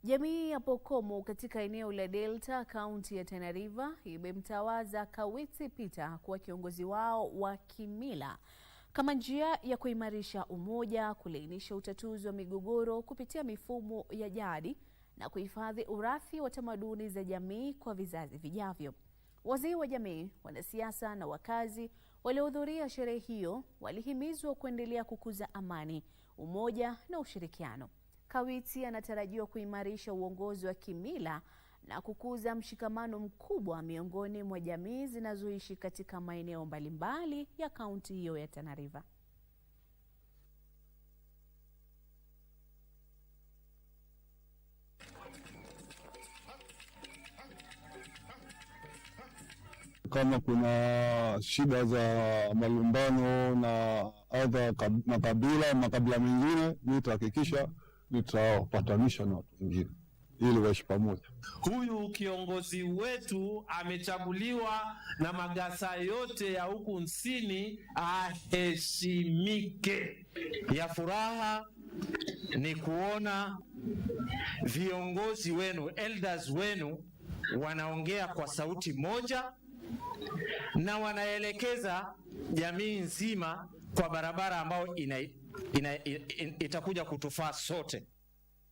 Jamii ya Pokomo katika eneo la Delta, kaunti ya Tana River, imemtawaza Kawiti Peter kuwa kiongozi wao wa kimila kama njia ya kuimarisha umoja, kulainisha utatuzi wa migogoro kupitia mifumo ya jadi na kuhifadhi urathi wa tamaduni za jamii kwa vizazi vijavyo. Wazee wa jamii, wanasiasa na wakazi waliohudhuria sherehe hiyo walihimizwa kuendelea kukuza amani, umoja na ushirikiano. Kawiti anatarajiwa kuimarisha uongozi wa kimila na kukuza mshikamano mkubwa miongoni mwa jamii zinazoishi katika maeneo mbalimbali ya kaunti hiyo ya Tana River. Kama kuna shida za malumbano na makabila mengine, nitahakikisha nitawapatanisha na watu wengine ili waishi pamoja. Huyu kiongozi wetu amechaguliwa na magasa yote ya huku Nsini, aheshimike. Ya furaha ni kuona viongozi wenu, elders wenu, wanaongea kwa sauti moja na wanaelekeza jamii nzima kwa barabara ambayo itakuja kutufaa sote.